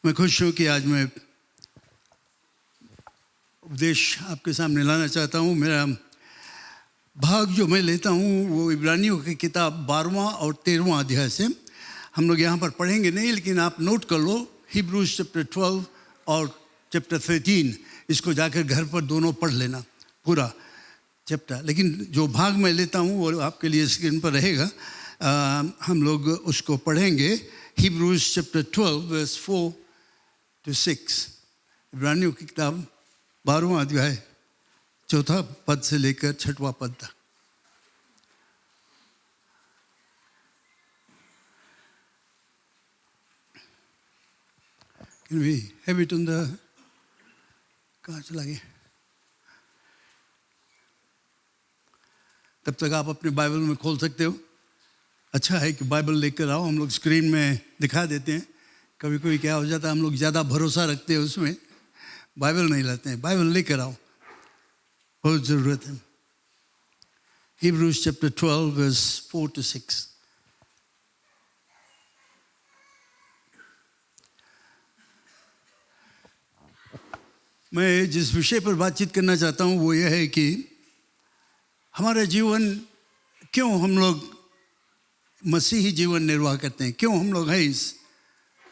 मैं खुश हूँ कि आज मैं उपदेश आपके सामने लाना चाहता हूँ। मेरा भाग जो मैं लेता हूँ वो इब्रानियों की किताब 12वां और 13वां अध्याय से। हम लोग यहाँ पर पढ़ेंगे नहीं, लेकिन आप नोट कर लो, हिब्रूज चैप्टर 12 और चैप्टर 13। इसको जाकर घर पर दोनों पढ़ लेना पूरा चैप्टर। लेकिन जो भाग मैं लेता हूँ वो आपके लिए स्क्रीन पर रहेगा। हम लोग उसको पढ़ेंगे। Hebrews chapter 12 verse 4 to 6। इब्रानियों की किताब 12वां अध्याय 4 पद से लेकर 6वां पद तक। Can we have it on the कहाँ चला गया? तब तक आप अपने बाइबल में खोल सकते हो। अच्छा है कि बाइबल लेकर आओ, हम लोग स्क्रीन में दिखा देते हैं। कभी कोई क्या हो जाता है, हम लोग ज़्यादा भरोसा रखते हैं उसमें, बाइबल नहीं लाते हैं। बाइबल लेकर आओ, बहुत ज़रूरत है। Hebrews chapter 12 verse 4 to 6। मैं जिस विषय पर बातचीत करना चाहता हूँ वो यह है कि हमारा जीवन, क्यों हम लोग मसीही जीवन निर्वाह करते हैं, क्यों हम लोग हैं इस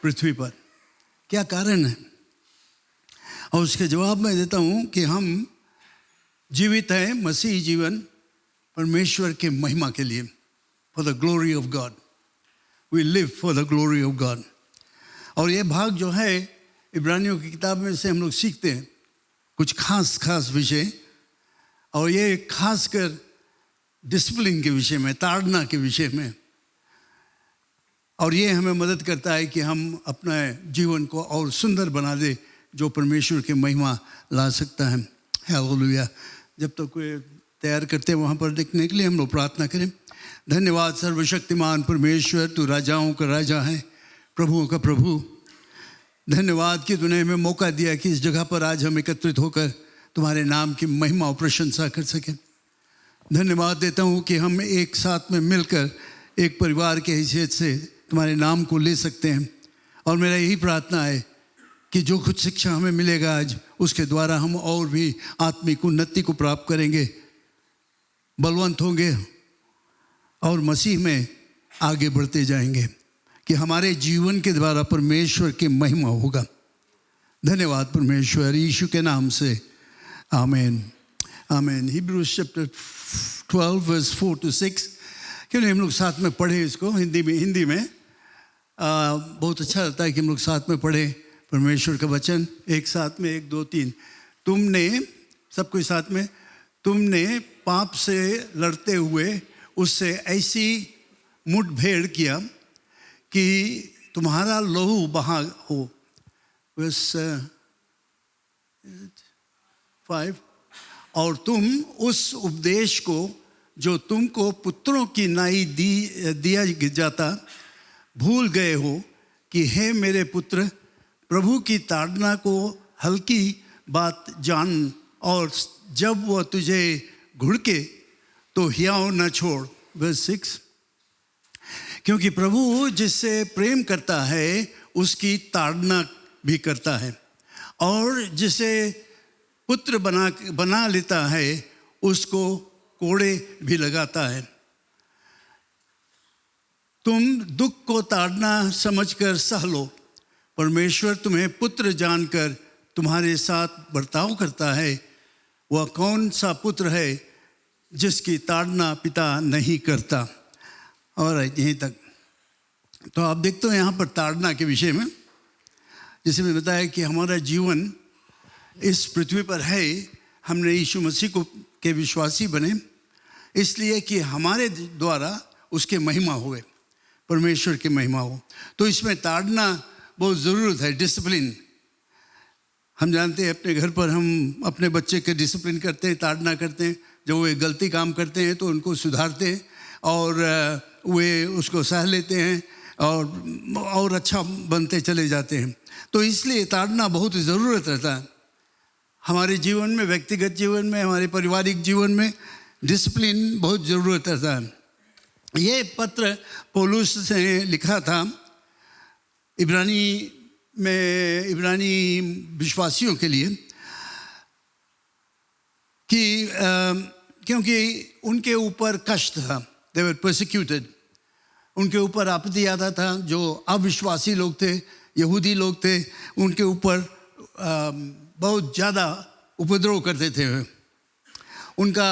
पृथ्वी पर, क्या कारण है। और उसके जवाब मैं देता हूँ कि हम जीवित हैं मसीही जीवन परमेश्वर के महिमा के लिए, for the glory of God. We live for the glory of God. और ये भाग जो है इब्रानियों की किताब में से हम लोग सीखते हैं कुछ खास विषय, और ये खासकर डिसिप्लिन के विषय में, ताड़ना के विषय में। और ये हमें मदद करता है कि हम अपने जीवन को और सुंदर बना दे, जो परमेश्वर की महिमा ला सकता है। हालेलुया। जब तक कोई तैयार करते हैं वहाँ पर देखने के लिए हम लोग प्रार्थना करें। धन्यवाद सर्वशक्तिमान परमेश्वर, तू राजाओं का राजा है, प्रभुओं का प्रभु। धन्यवाद कि तूने हमें मौका दिया कि इस जगह पर आज हम एकत्रित होकर तुम्हारे नाम की महिमा और प्रशंसा कर सकें। धन्यवाद देता हूँ कि हम एक साथ में मिलकर एक परिवार के हैसियत से तुम्हारे नाम को ले सकते हैं। और मेरा यही प्रार्थना है कि जो कुछ शिक्षा हमें मिलेगा आज, उसके द्वारा हम और भी आत्मिक उन्नति को प्राप्त करेंगे, बलवंत होंगे और मसीह में आगे बढ़ते जाएंगे, कि हमारे जीवन के द्वारा परमेश्वर की महिमा होगा। धन्यवाद परमेश्वर, यीशु के नाम से आमीन आमीन। Hebrews chapter 12 verse 4 to 6। क्यों नहीं हम लोग साथ में पढ़े इसको हिंदी में बहुत अच्छा लगता है कि हम लोग साथ में पढ़े परमेश्वर का वचन एक साथ में। 1 2 3। तुमने, सब कोई साथ में, तुमने पाप से लड़ते हुए उससे ऐसी मुठभेड़ किया कि तुम्हारा लहू बहा हो। वर्स 5। और तुम उस उपदेश को जो तुमको पुत्रों की नाई दिया जाता भूल गए हो, कि हे मेरे पुत्र, प्रभु की ताड़ना को हल्की बात जान, और जब वह तुझे घुड़के तो हियाव न छोड़। वर्स 6। क्योंकि प्रभु जिससे प्रेम करता है उसकी ताड़ना भी करता है, और जिसे पुत्र बना लेता है उसको कोड़े भी लगाता है। तुम दुख को ताड़ना समझकर सह लो, परमेश्वर तुम्हें पुत्र जानकर तुम्हारे साथ बर्ताव करता है। वह कौन सा पुत्र है जिसकी ताड़ना पिता नहीं करता। और यहीं तक। तो आप देखते हो यहाँ पर ताड़ना के विषय में, जैसे मैंने बताया कि हमारा जीवन इस पृथ्वी पर है, हमने यीशु मसीह को के विश्वासी बने इसलिए कि हमारे द्वारा उसके महिमा हुए, परमेश्वर की महिमा हो। तो इसमें ताड़ना बहुत ज़रूरत है, डिसिप्लिन। हम जानते हैं अपने घर पर हम अपने बच्चे के डिसिप्लिन करते हैं, ताड़ना करते हैं। जब वे गलती काम करते हैं तो उनको सुधारते हैं और वे उसको सह लेते हैं और अच्छा बनते चले जाते हैं। तो इसलिए ताड़ना बहुत ज़रूरत रहता है हमारे जीवन में, व्यक्तिगत जीवन में, हमारे पारिवारिक जीवन में डिसिप्लिन बहुत ज़रूरत रहता है। ये पत्र पौलुस से लिखा था इब्रानी में इब्रानी विश्वासियों के लिए कि क्योंकि उनके ऊपर कष्ट था, दे वर परसिक्यूटेड, उनके ऊपर आपत्ति आता था। जो अविश्वासी लोग थे, यहूदी लोग थे, उनके ऊपर बहुत ज़्यादा उपद्रव करते थे उनका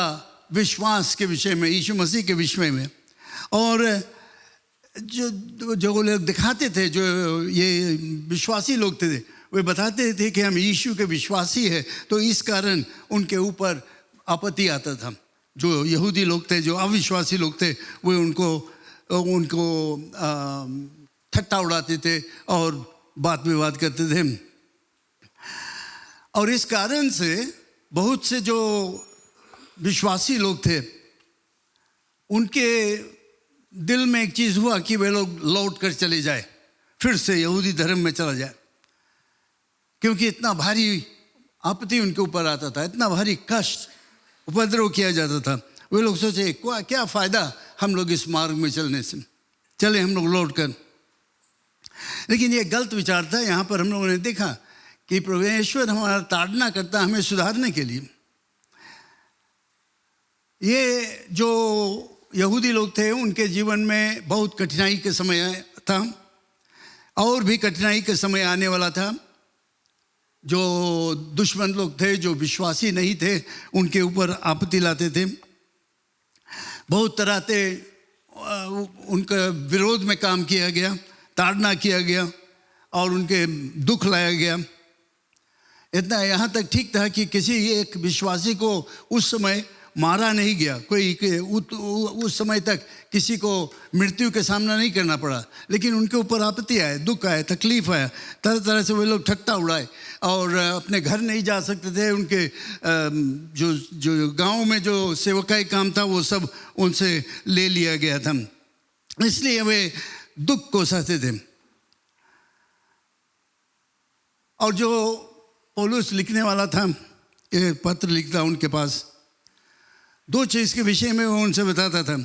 विश्वास के विषय में, यीशु मसीह के विषय में। और जो लोग दिखाते थे, जो ये विश्वासी लोग थे, वे बताते थे कि हम यीशु के विश्वासी हैं, तो इस कारण उनके ऊपर आपत्ति आता था। जो यहूदी लोग थे, जो अविश्वासी लोग थे, वे उनको ठट्टा उड़ाते थे और बात विवाद करते थे। और इस कारण से बहुत से जो विश्वासी लोग थे, उनके दिल में एक चीज़ हुआ कि वे लोग लौट कर चले जाए, फिर से यहूदी धर्म में चला जाए, क्योंकि इतना भारी आपत्ति उनके ऊपर आता था, इतना भारी कष्ट, उपद्रव किया जाता था। वे लोग सोचे क्या फ़ायदा हम लोग इस मार्ग में चलने से, चले हम लोग लौट कर। लेकिन ये गलत विचार था। यहाँ पर हम लोगों ने देखा कि परमेश्वर हमारा ताड़ना करता हमें सुधारने के लिए। ये जो यहूदी लोग थे, उनके जीवन में बहुत कठिनाई के समय था, और भी कठिनाई के समय आने वाला था। जो दुश्मन लोग थे, जो विश्वासी नहीं थे, उनके ऊपर आपत्ति लाते थे, बहुत तरह से उनके विरोध में काम किया गया, ताड़ना किया गया और उनके दुख लाया गया। इतना यहाँ तक ठीक था कि किसी एक विश्वासी को उस समय मारा नहीं गया, उस समय तक किसी को मृत्यु के सामना नहीं करना पड़ा, लेकिन उनके ऊपर आपत्ति आए, दुख आए, तकलीफ आया, तरह तरह से वे लोग ठट्टा उड़ाए और अपने घर नहीं जा सकते थे। उनके जो गांव में जो सेवकाई काम था वो सब उनसे ले लिया गया था, इसलिए वे दुख को सहते थे। और जो पौलुस लिखने वाला था, ये पत्र लिखता उनके पास, दो चीज़ के विषय में वो उनसे बताता था।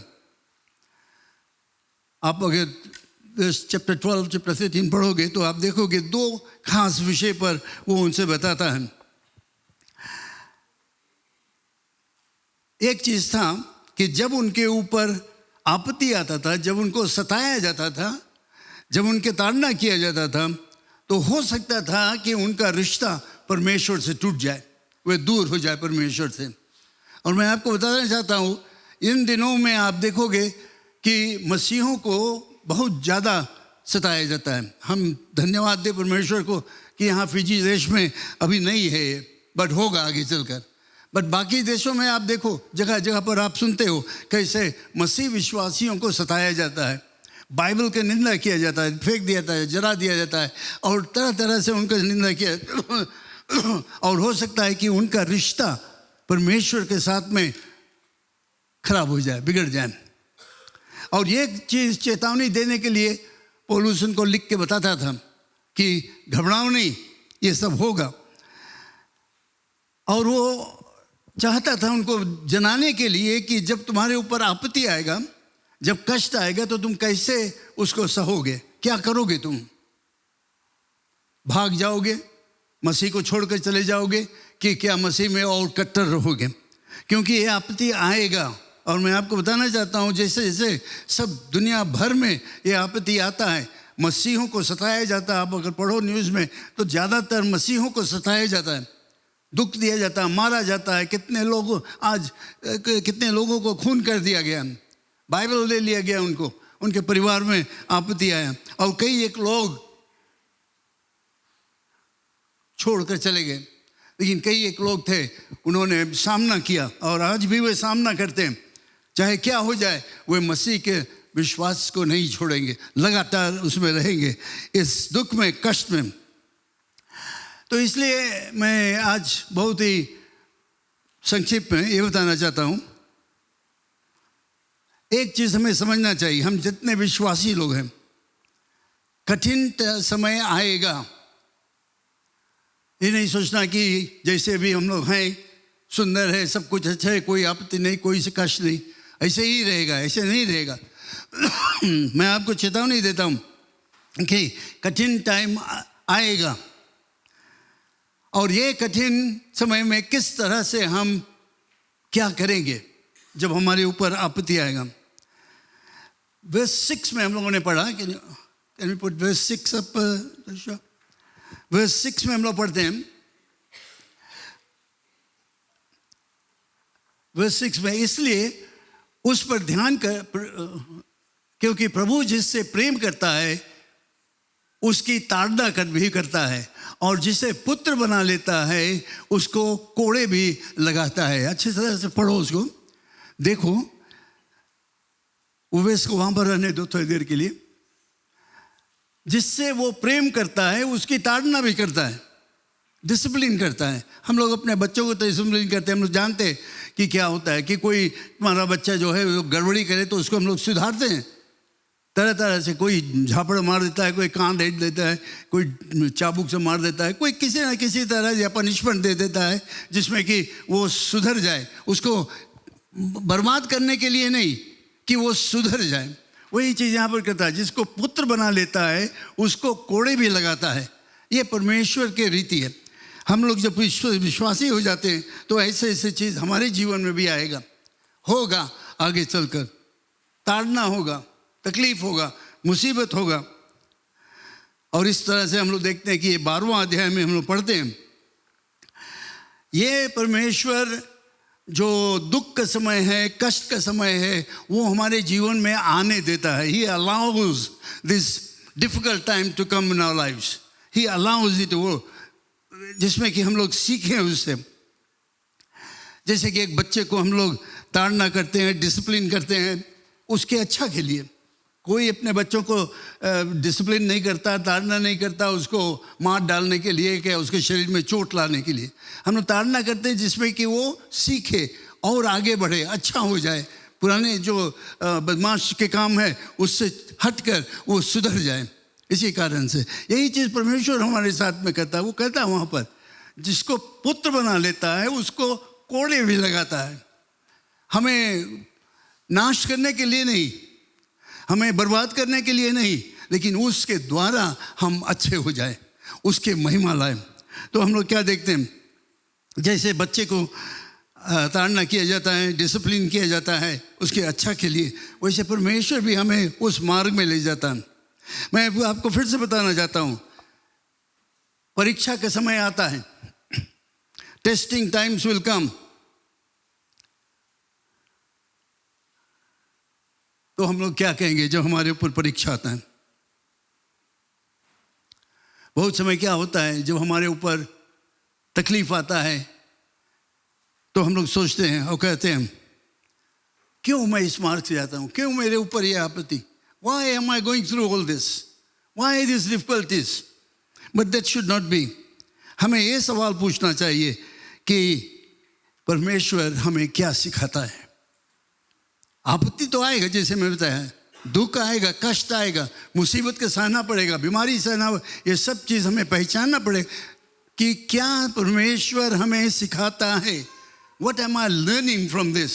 आप अगर चैप्टर 12 चैप्टर 13 पढ़ोगे तो आप देखोगे दो खास विषय पर वो उनसे बताता है। एक चीज़ था कि जब उनके ऊपर आपत्ति आता था, जब उनको सताया जाता था, जब उनके ताड़ना किया जाता था, तो हो सकता था कि उनका रिश्ता परमेश्वर से टूट जाए, वे दूर हो जाए परमेश्वर से। और मैं आपको बताना चाहता हूँ, इन दिनों में आप देखोगे कि मसीहों को बहुत ज़्यादा सताया जाता है। हम धन्यवाद दें परमेश्वर को कि यहाँ फिजी देश में अभी नहीं है, बट होगा आगे चलकर। बट बाकी देशों में आप देखो, जगह जगह पर आप सुनते हो कैसे मसीह विश्वासियों को सताया जाता है, बाइबल की निंदा किया जाता है, फेंक दिया जाता है, जला दिया जाता है और तरह तरह से उनका निंदा किया। और हो सकता है कि उनका रिश्ता परमेश्वर के साथ में खराब हो जाए, बिगड़ जाए। और ये चीज़ चेतावनी देने के लिए पौलुस उनको लिख के बताता था कि घबराओ नहीं, ये सब होगा। और वो चाहता था उनको जनाने के लिए कि जब तुम्हारे ऊपर आपत्ति आएगा, जब कष्ट आएगा, तो तुम कैसे उसको सहोगे, क्या करोगे? तुम भाग जाओगे, मसीह को छोड़कर चले जाओगे, कि क्या मसीह में और कट्टर रहोगे? क्योंकि ये आपत्ति आएगा। और मैं आपको बताना चाहता हूँ, जैसे जैसे सब दुनिया भर में ये आपत्ति आता है, मसीहों को सताया जाता है। आप अगर पढ़ो न्यूज़ में तो ज़्यादातर मसीहों को सताया जाता है, दुख दिया जाता है, मारा जाता है। कितने लोगों को खून कर दिया गया, बाइबल ले लिया गया उनको, उनके परिवार में आपत्ति आया और कई एक लोग छोड़कर चले गए। लेकिन कई एक लोग थे, उन्होंने सामना किया और आज भी वे सामना करते हैं। चाहे क्या हो जाए, वे मसीह के विश्वास को नहीं छोड़ेंगे, लगातार उसमें रहेंगे, इस दुख में, कष्ट में। तो इसलिए मैं आज बहुत ही संक्षिप्त में ये बताना चाहता हूँ, एक चीज़ हमें समझना चाहिए, हम जितने विश्वासी लोग हैं, कठिन समय आएगा। ये नहीं सोचना कि जैसे भी हम लोग हैं, सुंदर है, सब कुछ अच्छा है, कोई आपत्ति नहीं, कोई से कष्ट नहीं, ऐसे ही रहेगा, ऐसे नहीं रहेगा। मैं आपको चेतावनी देता हूँ कि कठिन टाइम आएगा। और ये कठिन समय में किस तरह से हम क्या करेंगे जब हमारे ऊपर आपत्ति आएगा। वर्स 6 में हम लोगों ने पढ़ा कि can we put verse 6 up, verse 6 में हम लोग पढ़ते हैं, वर्स 6 में, इसलिए उस पर ध्यान कर, क्योंकि प्रभु जिससे प्रेम करता है उसकी ताड़ना कर भी करता है, और जिसे पुत्र बना लेता है उसको कोड़े भी लगाता है। अच्छी तरह से पढ़ो उसको, देखो उवेश को वहां पर रहने दो थोड़ी देर के लिए। जिससे वो प्रेम करता है उसकी ताड़ना भी करता है, डिसिप्लिन करता है। हम लोग अपने बच्चों को तो डिसिप्लिन करते हैं। हम लोग जानते हैं कि क्या होता है कि कोई हमारा बच्चा जो है वो गड़बड़ी करे तो उसको हम लोग सुधारते हैं तरह तरह से। कोई झापड़ मार देता है, कोई कान रेट देता है, कोई चाबुक से मार देता है, कोई किसी न किसी तरह या पनिशमेंट दे देता है जिसमें कि वो सुधर जाए। उसको बर्बाद करने के लिए नहीं, कि वो सुधर जाए। वही चीज़ यहाँ पर करता है। जिसको पुत्र बना लेता है उसको कोड़े भी लगाता है। ये परमेश्वर की रीति है। हम लोग जब विश्वासी हो जाते हैं तो ऐसे ऐसे चीज़ हमारे जीवन में भी आएगा, होगा आगे चलकर। ताड़ना होगा, तकलीफ होगा, मुसीबत होगा। और इस तरह से हम लोग देखते हैं कि ये 12वां अध्याय में हम लोग पढ़ते हैं, ये परमेश्वर जो दुख का समय है, कष्ट का समय है, वो हमारे जीवन में आने देता है। He allows this difficult time to come in our lives. He allows it, वो जिसमें कि हम लोग सीखें उससे। जैसे कि एक बच्चे को हम लोग ताड़ना करते हैं, डिसिप्लिन करते हैं उसके अच्छा के लिए। कोई अपने बच्चों को डिसिप्लिन नहीं करता, ताड़ना नहीं करता उसको मार डालने के लिए, क्या उसके शरीर में चोट लाने के लिए। हम लोग ताड़ना करते हैं जिसमें कि वो सीखे और आगे बढ़े, अच्छा हो जाए, पुराने जो बदमाश के काम है उससे हटकर वो सुधर जाए। इसी कारण से यही चीज़ परमेश्वर हमारे साथ में करता है। वो कहता है वहाँ पर, जिसको पुत्र बना लेता है उसको कोड़े भी लगाता है। हमें नाश करने के लिए नहीं, हमें बर्बाद करने के लिए नहीं, लेकिन उसके द्वारा हम अच्छे हो जाए, उसके महिमा लाए। तो हम लोग क्या देखते हैं, जैसे बच्चे को ताड़ना किया जाता है, डिसिप्लिन किया जाता है उसके अच्छा के लिए, वैसे परमेश्वर भी हमें उस मार्ग में ले जाता है। मैं आपको फिर से बताना चाहता हूँ, परीक्षा का समय आता है, टेस्टिंग टाइम्स विल कम। तो हम लोग क्या कहेंगे जब हमारे ऊपर परीक्षा आता है? बहुत समय क्या होता है जब हमारे ऊपर तकलीफ आता है तो हम लोग सोचते हैं और कहते हैं, क्यों मैं इस मार्ग से जाता हूँ, क्यों मेरे ऊपर ये आपत्ति, why am I going through all this, why these difficulties? But that should not be. हमें ये सवाल पूछना चाहिए कि परमेश्वर हमें क्या सिखाता है। आपत्ति तो आएगा, जैसे मैं बताया, दुख आएगा, कष्ट आएगा, मुसीबत का सहना पड़ेगा, बीमारी सहना, ये सब चीज़ हमें पहचानना पड़ेगा कि क्या परमेश्वर हमें सिखाता है। What am I learning from this?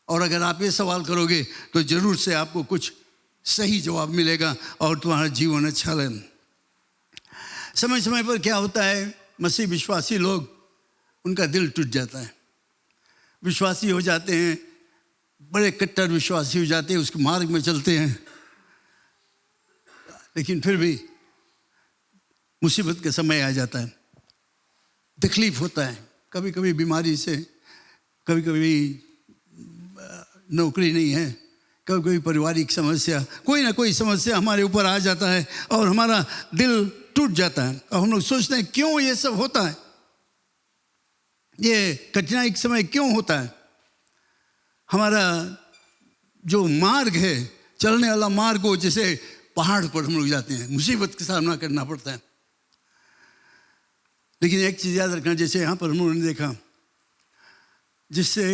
और अगर आप ये सवाल करोगे तो जरूर से आपको कुछ सही जवाब मिलेगा और तुम्हारा जीवन अच्छा लगे। समय समय पर क्या होता है, मसीह विश्वासी लोग, उनका दिल टूट जाता है, विश्वासी हो जाते हैं, बड़े कट्टर विश्वासी हो जाते हैं, उसके मार्ग में चलते हैं, लेकिन फिर भी मुसीबत का समय आ जाता है, तकलीफ होता है, कभी कभी बीमारी से, कभी कभी नौकरी नहीं है, कभी कभी पारिवारिक समस्या, कोई ना कोई समस्या हमारे ऊपर आ जाता है और हमारा दिल टूट जाता है। और हम लोग सोचते हैं क्यों ये सब होता है, ये कठिनाई के समय क्यों होता है। हमारा जो मार्ग है, चलने वाला मार्ग हो, जैसे पहाड़ पर हम लोग जाते हैं, मुसीबत का सामना करना पड़ता है। लेकिन एक चीज़ याद रखना, जैसे यहाँ पर हम लोगों ने देखा, जिससे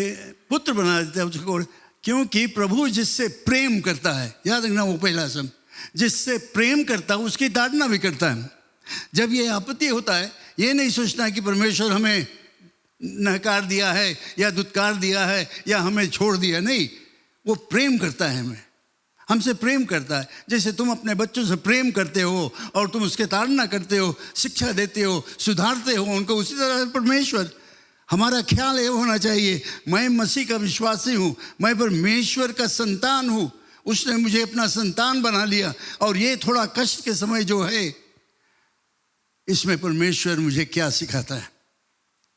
पुत्र बना देता है उसको, क्योंकि प्रभु जिससे प्रेम करता है, याद रखना वो पहला शब्द, जिससे प्रेम करता है उसकी ताड़ना भी करता है। जब ये आपत्ति होता है, ये नहीं सोचना कि परमेश्वर हमें नकार दिया है या दुत्कार दिया है या हमें छोड़ दिया, नहीं, वो प्रेम करता है हमें, हमसे प्रेम करता है। जैसे तुम अपने बच्चों से प्रेम करते हो और तुम उसके ताड़ना करते हो, शिक्षा देते हो, सुधारते हो उनको, उसी तरह परमेश्वर, हमारा ख्याल ये होना चाहिए, मैं मसीह का विश्वासी हूँ, मैं परमेश्वर का संतान हूँ, उसने मुझे अपना संतान बना लिया। और ये थोड़ा कष्ट के समय जो है, इसमें परमेश्वर मुझे क्या सिखाता है,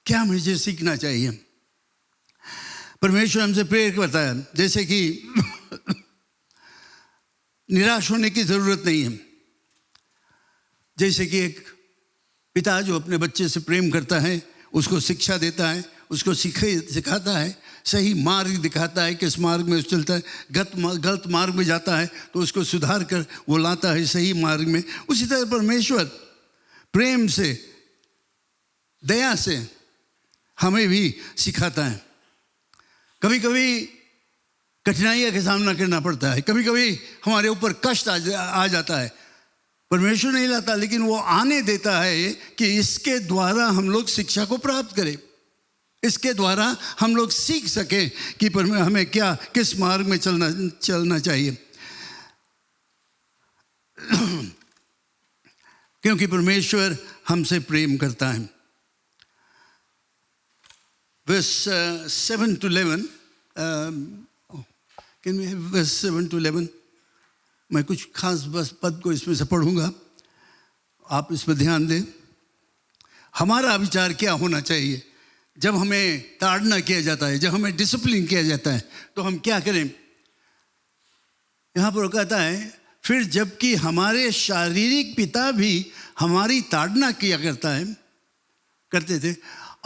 क्या मुझे सीखना चाहिए। परमेश्वर हमसे प्रेयर करता है, जैसे कि निराश होने की ज़रूरत नहीं है। जैसे कि एक पिता जो अपने बच्चे से प्रेम करता है, उसको शिक्षा देता है, उसको सिखाता है, सही मार्ग दिखाता है, किस मार्ग में चलता है, गलत मार्ग में जाता है तो उसको सुधार कर वो लाता है सही मार्ग में। उसी तरह परमेश्वर प्रेम से, दया से हमें भी सिखाता है। कभी कभी कठिनाइयों का सामना करना पड़ता है, कभी कभी हमारे ऊपर कष्ट आ जाता है, परमेश्वर नहीं लाता, लेकिन वो आने देता है कि इसके द्वारा हम लोग शिक्षा को प्राप्त करें, इसके द्वारा हम लोग सीख सकें कि हमें क्या, किस मार्ग में चलना चाहिए। क्योंकि परमेश्वर हमसे प्रेम करता है। Verse 7 to 11, can we have verse 7 to 11? मैं कुछ खास बस पद को इसमें से पढ़ूंगा, आप इस पर ध्यान दें। हमारा विचार क्या होना चाहिए जब हमें ताड़ना किया जाता है, जब हमें डिसिप्लिन किया जाता है, तो हम क्या करें। यहाँ पर कहता है, फिर जबकि हमारे शारीरिक पिता भी हमारी ताड़ना किया करते थे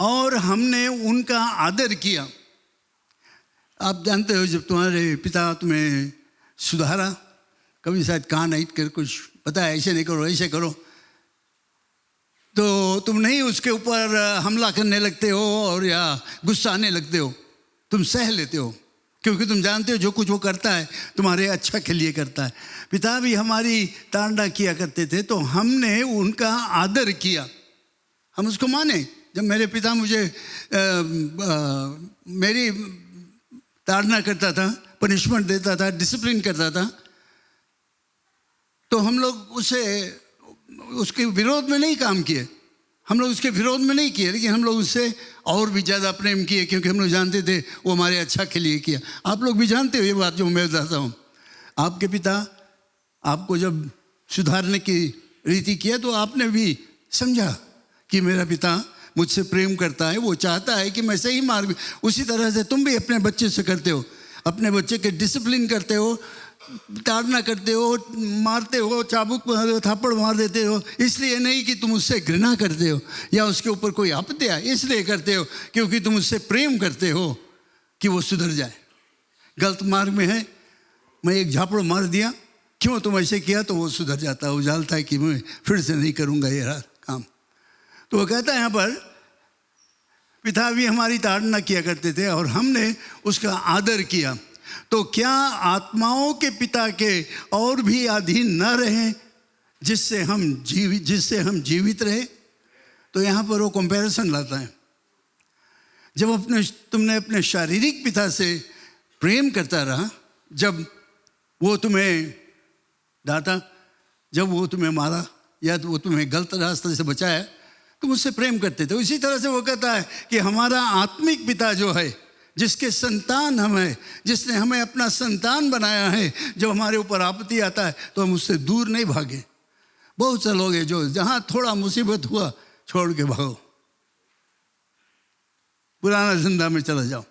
और हमने उनका आदर किया। आप जानते हो, जब तुम्हारे पिता तुम्हें सुधारा, कभी शायद कान ऐट कर कुछ पता है ऐसे नहीं करो, ऐसे करो, तो तुम नहीं उसके ऊपर हमला करने लगते हो और या गुस्सा आने लगते हो, तुम सह लेते हो, क्योंकि तुम जानते हो जो कुछ वो करता है तुम्हारे अच्छा के लिए करता है। पिता भी हमारी ताड़ना किया करते थे तो हमने उनका आदर किया, हम उसको माने। जब मेरे पिता मुझे मेरी ताड़ना करता था, पनिशमेंट देता था, डिसिप्लिन करता था, तो हम लोग उसके विरोध में नहीं काम किए, हम लोग उसके विरोध में नहीं किए, लेकिन हम लोग उससे और भी ज़्यादा प्रेम किए, क्योंकि हम लोग जानते थे वो हमारे अच्छा के लिए किया। आप लोग भी जानते हो ये बात जो मैं बताता हूँ। आपके पिता आपको जब सुधारने की रीति किया तो आपने भी समझा कि मेरा पिता मुझसे प्रेम करता है, वो चाहता है कि मैं सही मार्ग। उसी तरह से तुम भी अपने बच्चे से करते हो, अपने बच्चे के डिसिप्लिन करते हो, ताड़ना करते हो, मारते हो, चाबुक थप्पड़ मार देते हो, इसलिए नहीं कि तुम उससे घृणा करते हो या उसके ऊपर कोई आपत्ति है, इसलिए करते हो क्योंकि तुम उससे प्रेम करते हो कि वो सुधर जाए। गलत मार्ग में है, मैं एक झापड़ मार दिया, क्यों तुम ऐसे किया, तो वो सुधर जाता है, उजालता है कि मैं फिर से नहीं करूँगा ये काम। तो वो कहता है यहाँ पर, पिता भी हमारी ताड़ना किया करते थे और हमने उसका आदर किया, तो क्या आत्माओं के पिता के और भी अधीन न रहें जिससे हम जीवित रहे। तो यहाँ पर वो कंपैरिजन लाता है। जब तुमने अपने शारीरिक पिता से प्रेम करता रहा, जब वो तुम्हें डांटा, जब वो तुम्हें मारा या तो वो तुम्हें गलत रास्ते से बचाया, तुम उससे प्रेम करते थे। उसी तरह से वो कहता है कि हमारा आत्मिक पिता जो है, जिसके संतान हम हैं, जिसने हमें अपना संतान बनाया है, जब हमारे ऊपर आपत्ति आता है तो हम उससे दूर नहीं भागे। बहुत से लोग हैं जो जहाँ थोड़ा मुसीबत हुआ छोड़ के भागो, पुराना जिंदा में चला जाओ।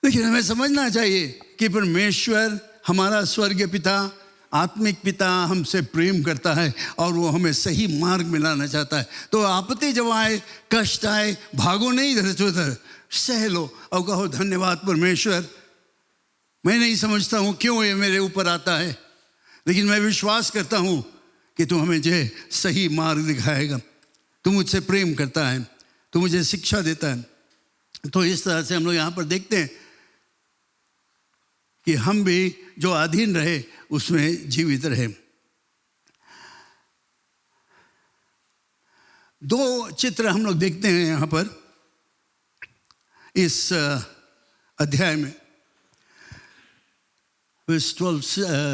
लेकिन हमें समझना चाहिए कि परमेश्वर हमारा स्वर्गीय पिता, आत्मिक पिता हमसे प्रेम करता है और वो हमें सही मार्ग में लाना चाहता है। तो आपत्ति जब आए, कष्ट आए, भागो नहीं इधर से उधर, सह लो और कहो धन्यवाद परमेश्वर, मैं नहीं समझता हूँ क्यों ये मेरे ऊपर आता है, लेकिन मैं विश्वास करता हूँ कि तू हमें जो सही मार्ग दिखाएगा, तू मुझसे प्रेम करता है, तू मुझे शिक्षा देता है। तो इस तरह से हम लोग यहाँ पर देखते हैं कि हम भी जो अधीन रहे उसमें जीवित रहे। दो चित्र हम लोग देखते हैं यहाँ पर इस अध्याय में। वर्स 12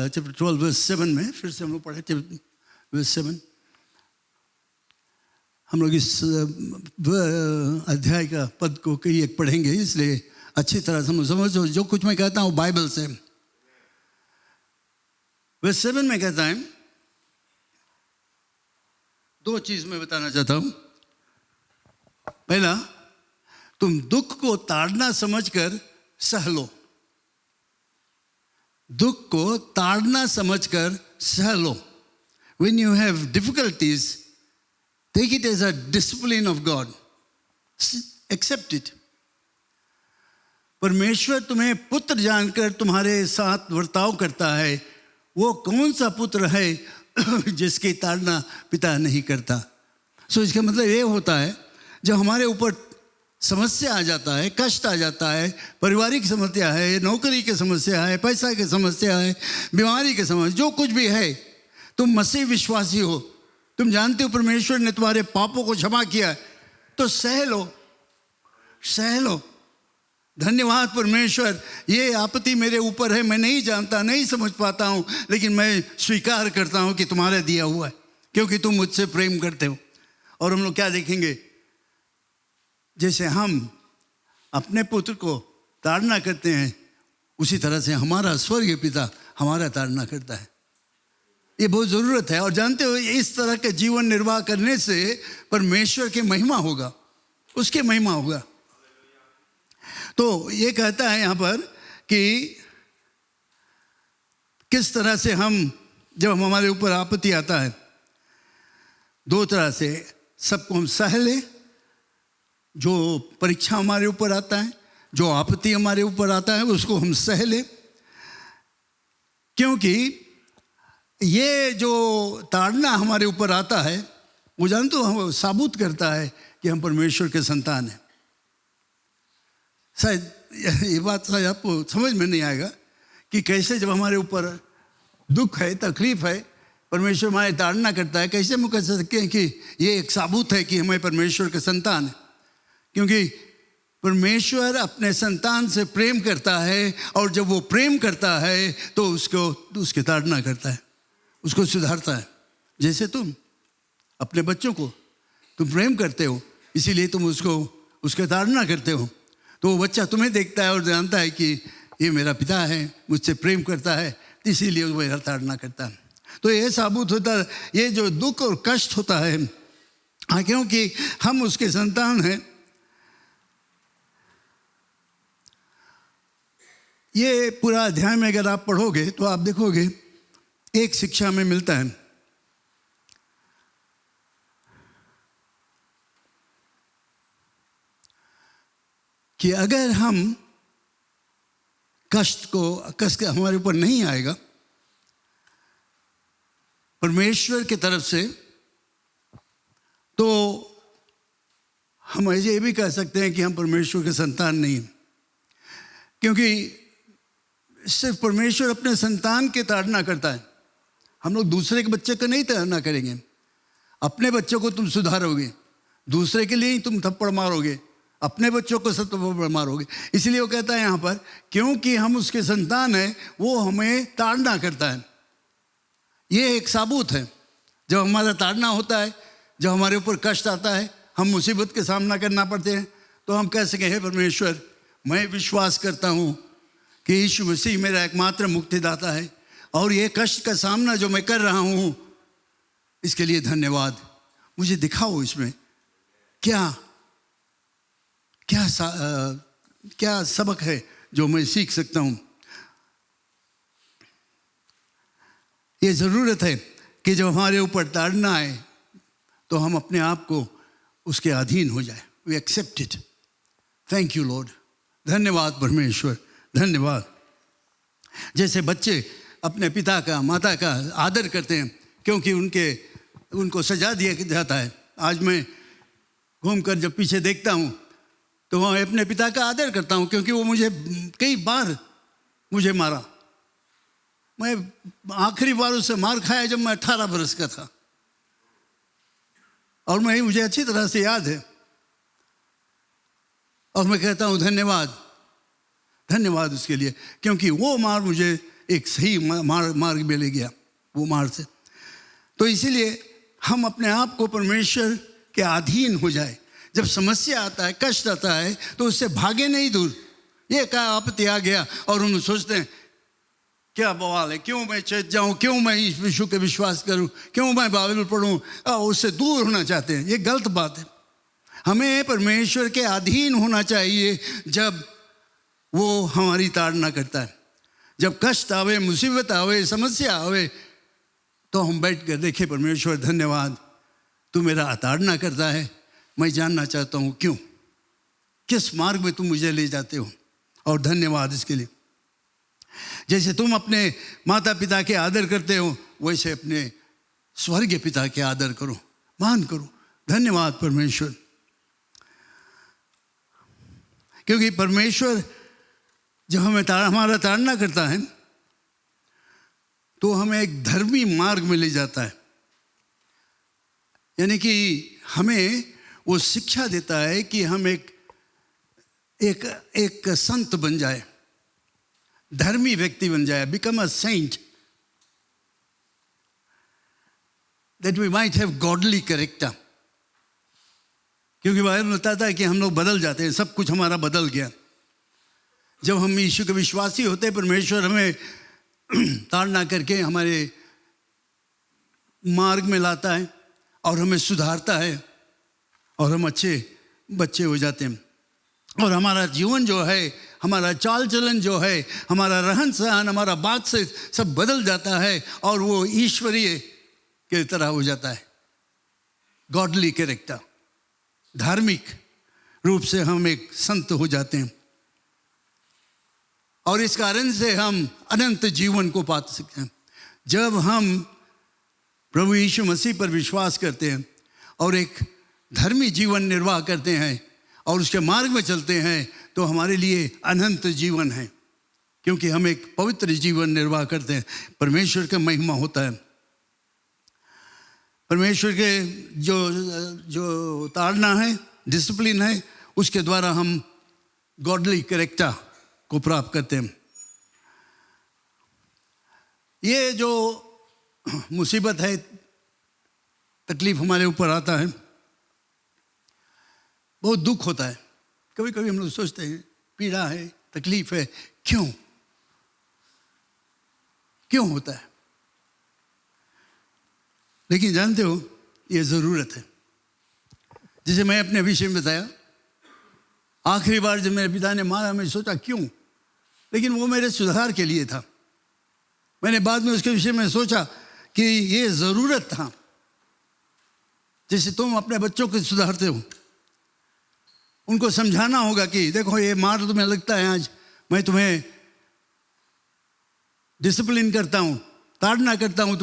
चैप्टर 12 वर्स 7 में फिर से हम लोग पढ़े थे वर्स 7। हम लोग इस अध्याय का पद को कई एक पढ़ेंगे, इसलिए अच्छी तरह से समझो जो कुछ मैं कहता हूँ बाइबल से। वर्स 7 में कहता है, दो चीज मैं बताना चाहता हूं। पहला, तुम दुख को ताड़ना समझकर सह लो। दुख को ताड़ना समझकर सह लो। When you have difficulties, take it as a discipline of God. Accept it. परमेश्वर तुम्हें पुत्र जानकर तुम्हारे साथ वर्ताव करता है। वो कौन सा पुत्र है जिसकी ताड़ना पिता नहीं करता। सो इसका मतलब ये होता है, जब हमारे ऊपर समस्या आ जाता है, कष्ट आ जाता है, पारिवारिक समस्या है, नौकरी की समस्या है, पैसा की समस्या है, बीमारी की समस्या, जो कुछ भी है, तुम मसीह विश्वासी हो, तुम जानते हो परमेश्वर ने तुम्हारे पापों को क्षमा किया है, तो सह लो, सह लो। धन्यवाद परमेश्वर, ये आपत्ति मेरे ऊपर है, मैं नहीं जानता, नहीं समझ पाता हूँ, लेकिन मैं स्वीकार करता हूँ कि तुम्हारा दिया हुआ है, क्योंकि तुम मुझसे प्रेम करते हो। और हम लोग क्या देखेंगे, जैसे हम अपने पुत्र को ताड़ना करते हैं, उसी तरह से हमारा स्वर्गीय पिता हमारा ताड़ना करता है। ये बहुत ज़रूरत है। और जानते हो, इस तरह के जीवन निर्वाह करने से परमेश्वर की महिमा होगा, उसकी महिमा होगा। तो ये कहता है यहाँ पर कि किस तरह से हम, जब हमारे ऊपर आपत्ति आता है, दो तरह से सबको हम सह लें। जो परीक्षा हमारे ऊपर आता है, जो आपत्ति हमारे ऊपर आता है, उसको हम सह लें, क्योंकि ये जो ताड़ना हमारे ऊपर आता है, वो जानते हो, हम साबुत करता है कि हम परमेश्वर के संतान हैं। शायद ये बात शायद आपको समझ में नहीं आएगा कि कैसे जब हमारे ऊपर दुख है, तकलीफ है, परमेश्वर हमारी ताड़ना करता है, कैसे हम कह सकते हैं कि ये एक साबुत है कि हमें परमेश्वर के संतान है। क्योंकि परमेश्वर अपने संतान से प्रेम करता है, और जब वो प्रेम करता है तो उसकी ताड़ना करता है, उसको सुधारता है। जैसे तुम अपने बच्चों को तुम प्रेम करते हो, इसीलिए तुम उसके ताड़ना करते हो। तो वो बच्चा तुम्हें देखता है और जानता है कि ये मेरा पिता है, मुझसे प्रेम करता है, इसीलिए वो मेरा ताड़ना करता है। तो ये साबुत होता है, ये जो दुख और कष्ट होता है, हाँ, क्योंकि हम उसके संतान हैं। ये पूरा अध्याय में अगर आप पढ़ोगे तो आप देखोगे एक शिक्षा में मिलता है कि अगर हम कष्ट हमारे ऊपर नहीं आएगा परमेश्वर की तरफ से, तो हम ऐसे ये भी कह सकते हैं कि हम परमेश्वर के संतान नहीं। क्योंकि सिर्फ परमेश्वर अपने संतान की ताड़ना करता है। हम लोग दूसरे के बच्चे को नहीं ताड़ना करेंगे। अपने बच्चों को तुम सुधारोगे, दूसरे के लिए ही तुम थप्पड़ मारोगे, अपने बच्चों को सब थप्पड़ मारोगे। इसलिए वो कहता है यहाँ पर, क्योंकि हम उसके संतान हैं, वो हमें ताड़ना करता है। ये एक साबुत है। जब हमारा ताड़ना होता है, जब हमारे ऊपर कष्ट आता है, हम मुसीबत के सामना करना पड़ते हैं, तो हम कह सकें, हे परमेश्वर, मैं विश्वास करता हूँ कि यीशु मसीह मेरा एकमात्र मुक्तिदाता है, और ये कष्ट का सामना जो मैं कर रहा हूँ, इसके लिए धन्यवाद। मुझे दिखाओ इसमें क्या सबक है जो मैं सीख सकता हूँ। ये ज़रूरत है कि जब हमारे ऊपर ताड़ना आए तो हम अपने आप को उसके अधीन हो जाए। We accept it. Thank you lord. धन्यवाद परमेश्वर, धन्यवाद। जैसे बच्चे अपने पिता का, माता का आदर करते हैं, क्योंकि उनको सजा दिया जाता है। आज मैं घूमकर जब पीछे देखता हूँ तो मैं अपने पिता का आदर करता हूँ, क्योंकि वो मुझे कई बार मुझे मारा। मैं आखिरी बार उससे मार खाया जब मैं 18 बरस का था, और मुझे अच्छी तरह से याद है। और मैं कहता हूँ धन्यवाद, धन्यवाद उसके लिए, क्योंकि वो मार मुझे एक सही मार्ग में ले गया, वो मार्ग से। तो इसीलिए हम अपने आप को परमेश्वर के अधीन हो जाए। जब समस्या आता है, कष्ट आता है, तो उससे भागे नहीं दूर। ये क्या आपत्ति आ गया और हम सोचते हैं क्या बवाल है, क्यों मैं चेत जाऊं, क्यों मैं इस विश्व के विश्वास करूं, क्यों मैं बाइबल पढ़ूं, उससे दूर होना चाहते हैं। ये गलत बात है। हमें परमेश्वर के अधीन होना चाहिए जब वो हमारी ताड़ना करता है। जब कष्ट आवे, मुसीबत आवे, समस्या आवे, तो हम बैठ कर देखें, परमेश्वर धन्यवाद, तू मेरा ताड़ना करता है, मैं जानना चाहता हूँ क्यों, किस मार्ग में तुम मुझे ले जाते हो, और धन्यवाद इसके लिए। जैसे तुम अपने माता पिता के आदर करते हो, वैसे अपने स्वर्गीय पिता के आदर करो, मान करो। धन्यवाद परमेश्वर, क्योंकि परमेश्वर जब हमारा ताड़ना करता है तो हमें एक धर्मी मार्ग में ले जाता है। यानी कि हमें वो शिक्षा देता है कि हम एक संत बन जाए, धर्मी व्यक्ति बन जाए, become a saint, that we might have godly character. क्योंकि बाइबल बताता है कि हम लोग बदल जाते हैं, सब कुछ हमारा बदल गया जब हम यीशु के विश्वासी होते हैं। परमेश्वर हमें ताड़ना करके हमारे मार्ग में लाता है और हमें सुधारता है और हम अच्छे बच्चे हो जाते हैं। और हमारा जीवन जो है, हमारा चाल चलन जो है, हमारा रहन सहन, हमारा बात से सब बदल जाता है और वो ईश्वरीय के तरह हो जाता है, गॉडली कैरेक्टर। धार्मिक रूप से हम एक संत हो जाते हैं और इस कारण से हम अनंत जीवन को पा सकते हैं। जब हम प्रभु यीशु मसीह पर विश्वास करते हैं और एक धर्मी जीवन निर्वाह करते हैं और उसके मार्ग में चलते हैं, तो हमारे लिए अनंत जीवन है, क्योंकि हम एक पवित्र जीवन निर्वाह करते हैं। परमेश्वर का महिमा होता है। परमेश्वर के जो ताड़ना है, डिसिप्लिन है, उसके द्वारा हम गॉडली कैरेक्टर को प्राप्त करते हैं। ये जो मुसीबत है, तकलीफ हमारे ऊपर आता है, बहुत दुख होता है। कभी कभी हम लोग सोचते हैं पीड़ा है, तकलीफ है, क्यों होता है? लेकिन जानते हो, ये ज़रूरत है। जैसे मैं अपने विषय में बताया, आखिरी बार जब मेरे पिता ने मारा, मैं सोचा क्यों, लेकिन वो मेरे सुधार के लिए था। मैंने बाद में उसके विषय में सोचा कि ये ज़रूरत था। जैसे तुम अपने बच्चों को सुधारते हो, उनको समझाना होगा कि देखो ये मार तुम्हें लगता है, आज मैं तुम्हें डिसिप्लिन करता हूँ, ताड़ना करता हूँ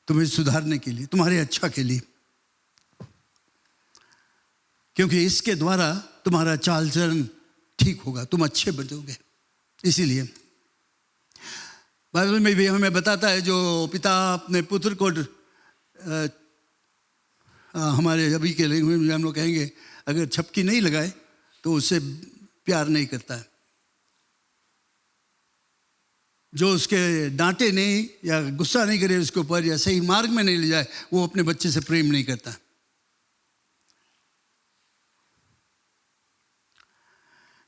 तुम्हें सुधारने के लिए, तुम्हारे अच्छा के लिए, क्योंकि इसके द्वारा तुम्हारा चाल चलन ठीक होगा, तुम अच्छे बनोगे। इसीलिए बाइबल में भी हमें बताता है, जो पिता अपने पुत्र को हमारे अभी के लैंग्वेज में हम लोग कहेंगे, अगर छपकी नहीं लगाए तो उससे प्यार नहीं करता है। जो उसके डांटे नहीं या गुस्सा नहीं करे उसके ऊपर, या सही मार्ग में नहीं ले जाए, वो अपने बच्चे से प्रेम नहीं करता।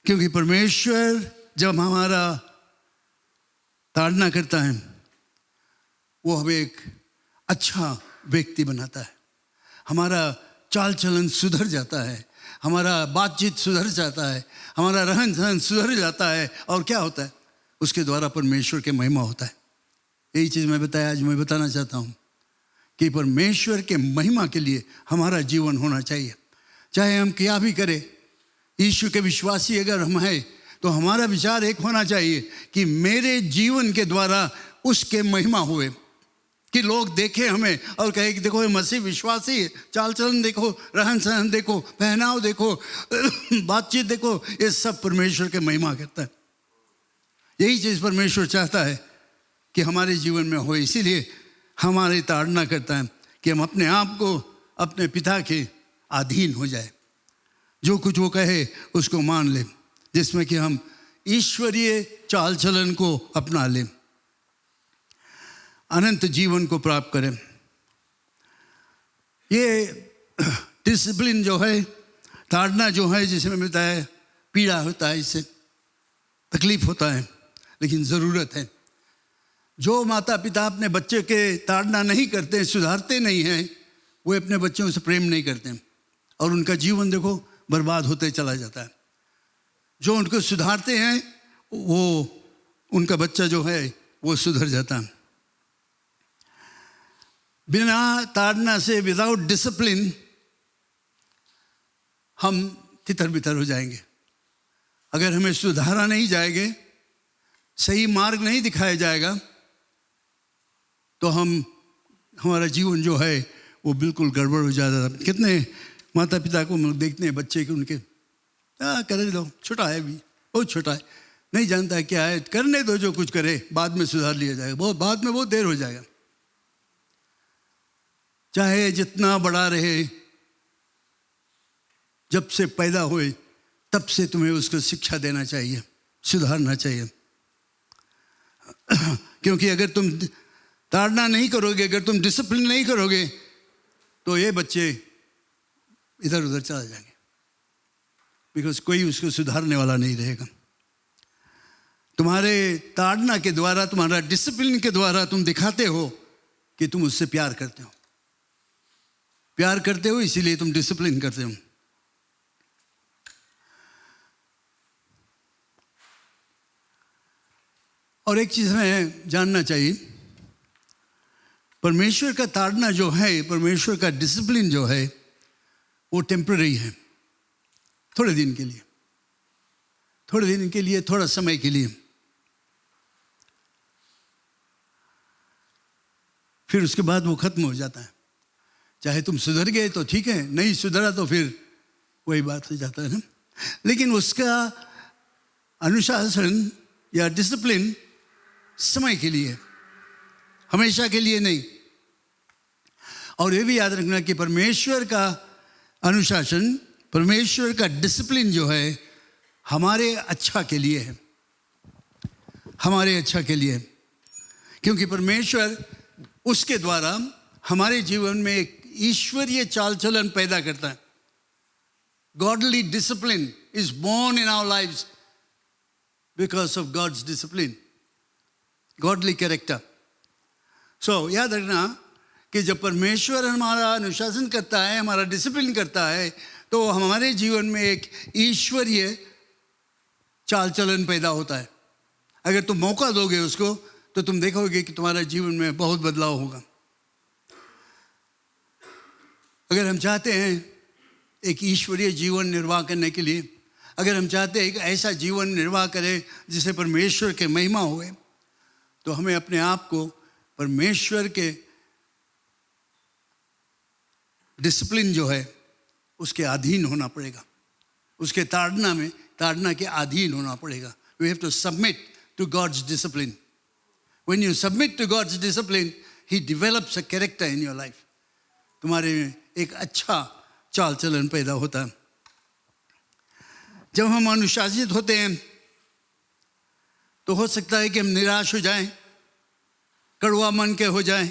क्योंकि परमेश्वर जब हमारा ताड़ना करता है, वो हमें एक अच्छा व्यक्ति बनाता है। हमारा चाल चलन सुधर जाता है, हमारा बातचीत सुधर जाता है, हमारा रहन सहन सुधर जाता है। और क्या होता है? उसके द्वारा परमेश्वर के महिमा होता है। यही चीज़ मैं बताया, आज मैं बताना चाहता हूँ कि परमेश्वर के महिमा के लिए हमारा जीवन होना चाहिए। चाहे हम क्या भी करें, यीशु के विश्वासी अगर हम हैं, तो हमारा विचार एक होना चाहिए कि मेरे जीवन के द्वारा उसके महिमा हुए, कि लोग देखें हमें और कहे कि देखो ये मसीह विश्वासी है, चाल चलन देखो, रहन सहन देखो, पहनाव देखो, बातचीत देखो, ये सब परमेश्वर के महिमा करता है। यही चीज़ परमेश्वर चाहता है कि हमारे जीवन में हो। इसीलिए हमारी ताड़ना करता है कि हम अपने आप को अपने पिता के अधीन हो जाए, जो कुछ वो कहे उसको मान ले, जिसमें कि हम ईश्वरीय चाल चलन को अपना लें, अनंत जीवन को प्राप्त करें। ये डिसिप्लिन जो है, ताड़ना जो है, जिसमें मिलता है, पीड़ा होता है, इससे तकलीफ होता है, लेकिन ज़रूरत है। जो माता पिता अपने बच्चे के ताड़ना नहीं करते, सुधारते नहीं हैं, वो अपने बच्चों से प्रेम नहीं करते और उनका जीवन देखो बर्बाद होते चला जाता है। जो उनको सुधारते हैं वो उनका बच्चा जो है वो सुधर जाता है। बिना ताड़ना से, विदाउट डिसिप्लिन, हम तितर बितर हो जाएंगे। अगर हमें सुधारा नहीं जाएंगे, सही मार्ग नहीं दिखाया जाएगा, तो हमारा जीवन जो है वो बिल्कुल गड़बड़ हो जाता है। कितने माता पिता को हम देखते हैं, बच्चे के उनके कर दो, छोटा है, भी बहुत छोटा है, नहीं जानता है क्या है, करने दो, जो कुछ करे, बाद में सुधार लिया जाएगा, बहुत बाद में बहुत देर हो जाएगा। चाहे जितना बड़ा रहे, जब से पैदा हुए तब से तुम्हें उसको शिक्षा देना चाहिए, सुधारना चाहिए। क्योंकि अगर तुम ताड़ना नहीं करोगे, अगर तुम डिसिप्लिन नहीं करोगे, तो ये बच्चे इधर उधर चला जाएंगे, बिकॉज कोई उसको सुधारने वाला नहीं रहेगा। तुम्हारे ताड़ना के द्वारा, तुम्हारा डिसिप्लिन के द्वारा तुम दिखाते हो कि तुम उससे प्यार करते हो, प्यार करते हो, इसीलिए तुम डिसिप्लिन करते हो। और एक चीज़ हमें जानना चाहिए, परमेश्वर का ताड़ना जो है, परमेश्वर का डिसिप्लिन जो है, वो टेम्पररी है, थोड़े दिन के लिए, थोड़े दिन के लिए, थोड़ा समय के लिए। फिर उसके बाद वो खत्म हो जाता है। चाहे तुम सुधर गए तो ठीक है, नहीं सुधरा तो फिर वही बात हो जाता है ना। लेकिन उसका अनुशासन या डिसिप्लिन समय के लिए, हमेशा के लिए नहीं। और ये भी याद रखना कि परमेश्वर का अनुशासन, परमेश्वर का डिसिप्लिन जो है, हमारे अच्छा के लिए है, हमारे अच्छा के लिए। क्योंकि परमेश्वर उसके द्वारा हमारे जीवन में एक ईश्वरीय चाल चलन पैदा करता है। Godly discipline is born in our lives because of God's discipline, godly character. So याद रखना कि जब परमेश्वर हमारा अनुशासन करता है, हमारा डिसिप्लिन करता है, तो हमारे जीवन में एक ईश्वरीय चाल चलन पैदा होता है। अगर तुम मौका दोगे उसको, तो तुम देखोगे कि तुम्हारा जीवन में बहुत बदलाव होगा। अगर हम चाहते हैं एक ईश्वरीय जीवन निर्वाह करने के लिए, अगर हम चाहते हैं एक ऐसा जीवन निर्वाह करें जिसे परमेश्वर के महिमा होए, तो हमें अपने आप को परमेश्वर के डिसिप्लिन जो है उसके अधीन होना पड़ेगा, उसके ताड़ना के अधीन होना पड़ेगा। We have to submit to God's discipline. When you submit to God's discipline, He develops a character in your life. तुम्हारे में एक अच्छा चाल चलन पैदा होता है। जब हम अनुशासित होते हैं तो हो सकता है कि हम निराश हो जाएं, कड़वा मन के हो जाएं।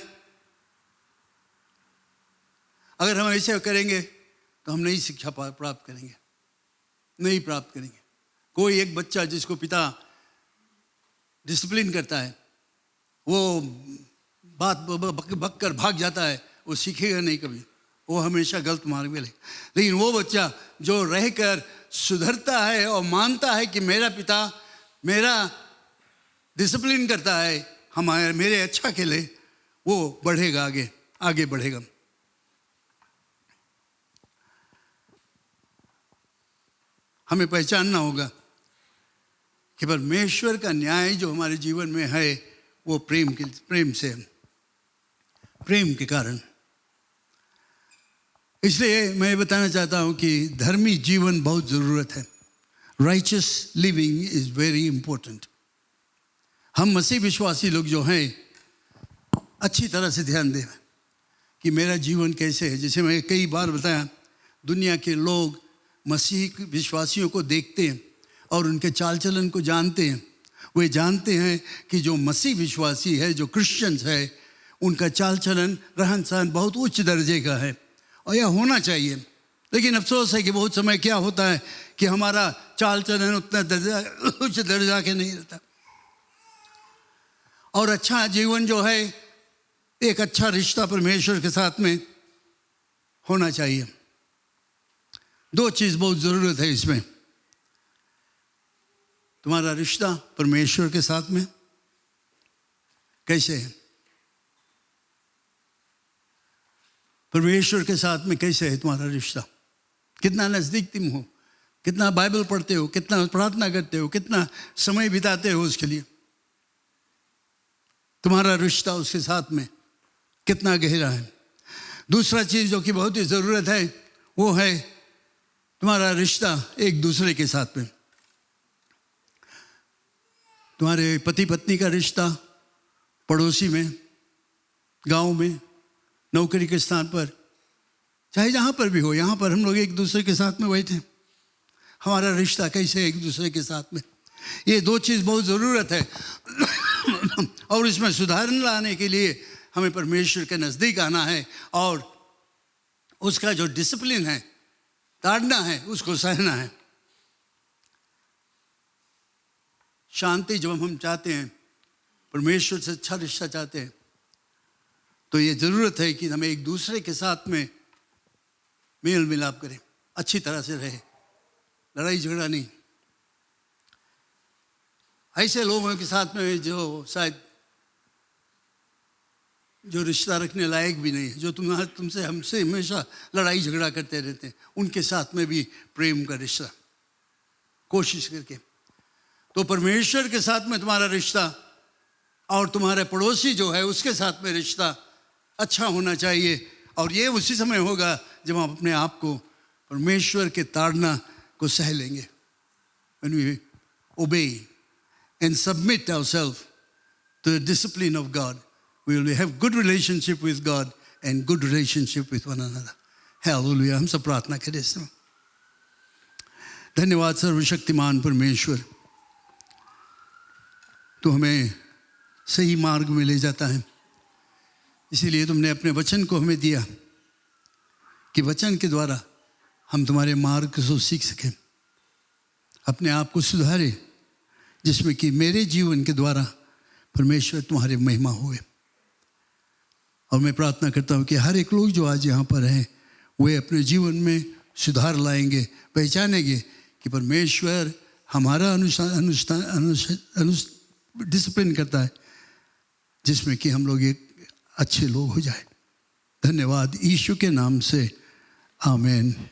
अगर हम ऐसे करेंगे तो हम नई शिक्षा प्राप्त करेंगे, नहीं प्राप्त करेंगे। कोई एक बच्चा जिसको पिता डिसिप्लिन करता है, वो बात बक कर भाग जाता है, वो सीखेगा नहीं कभी, वो हमेशा गलत मार्ग में लगेगा। लेकिन वो बच्चा जो रहकर सुधरता है और मानता है कि मेरा पिता मेरा डिसिप्लिन करता है हमारे मेरे अच्छा के लिए, वो बढ़ेगा, आगे बढ़ेगा। हमें पहचानना होगा कि परमेश्वर का न्याय जो हमारे जीवन में है वो प्रेम से, प्रेम के कारण। इसलिए मैं बताना चाहता हूं कि धर्मी जीवन बहुत ज़रूरत है। Righteous living is very important. हम मसीह विश्वासी लोग जो हैं अच्छी तरह से ध्यान दें कि मेरा जीवन कैसे है। जैसे मैं कई बार बताया, दुनिया के लोग मसीह विश्वासियों को देखते हैं और उनके चाल चलन को जानते हैं। वे जानते हैं कि जो मसीह विश्वासी है, जो क्रिश्चियंस है, उनका चाल चलन रहन सहन बहुत उच्च दर्जे का है और यह होना चाहिए। लेकिन अफसोस है कि बहुत समय क्या होता है कि हमारा चाल चलन उतना उच्च दर्जा के नहीं रहता। और अच्छा जीवन जो है, एक अच्छा रिश्ता परमेश्वर के साथ में होना चाहिए। दो चीज़ बहुत ज़रूरत है इसमें। तुम्हारा रिश्ता परमेश्वर के साथ में कैसे है? परमेश्वर के साथ में कैसे है तुम्हारा रिश्ता? कितना नज़दीक तुम हो, कितना बाइबल पढ़ते हो, कितना प्रार्थना करते हो, कितना समय बिताते हो उसके लिए? तुम्हारा रिश्ता उसके साथ में कितना गहरा है? दूसरा चीज़ जो कि बहुत ही ज़रूरत है वो है तुम्हारा रिश्ता एक दूसरे के साथ में। तुम्हारे पति पत्नी का रिश्ता, पड़ोसी में, गांव में, नौकरी के स्थान पर, चाहे जहाँ पर भी हो, यहाँ पर हम लोग एक दूसरे के साथ में बैठे, हमारा रिश्ता कैसे है एक दूसरे के साथ में? ये दो चीज़ बहुत ज़रूरत है। और इसमें सुधार लाने के लिए हमें परमेश्वर के नज़दीक आना है और उसका जो डिसिप्लिन है, ताड़ना है, उसको सहना है। शांति जब हम चाहते हैं, परमेश्वर से अच्छा रिश्ता चाहते हैं, तो ये ज़रूरत है कि हमें एक दूसरे के साथ में मेल मिलाप करें, अच्छी तरह से रहे, लड़ाई झगड़ा नहीं। ऐसे लोगों के साथ में जो शायद जो रिश्ता रखने लायक भी नहीं है, जो तुमसे हमसे हमेशा लड़ाई झगड़ा करते रहते हैं, उनके साथ में भी प्रेम का रिश्ता कोशिश करके। तो परमेश्वर के साथ में तुम्हारा रिश्ता और तुम्हारे पड़ोसी जो है उसके साथ में रिश्ता अच्छा होना चाहिए। और ये उसी समय होगा जब हम अपने आप को परमेश्वर के ताड़ना को सह लेंगे। When we obey and submit ourselves to the discipline of God, we will have good relationship with God and good relationship with one another. Hallelujah. हम सब प्रार्थना करें इसमें। धन्यवाद सर्वशक्तिमान परमेश्वर, तो हमें सही मार्ग में ले जाता है। इसीलिए तुमने अपने वचन को हमें दिया कि वचन के द्वारा हम तुम्हारे मार्ग को सीख सकें, अपने आप को सुधारें, जिसमें कि मेरे जीवन के द्वारा परमेश्वर तुम्हारे महिमा हुए। और मैं प्रार्थना करता हूँ कि हर एक लोग जो आज यहाँ पर हैं वे अपने जीवन में सुधार लाएंगे, पहचानेंगे कि परमेश्वर हमारा डिसिप्लिन करता है, जिसमें कि हम लोग एक अच्छे लोग हो जाए। धन्यवाद यीशु के नाम से, आमीन।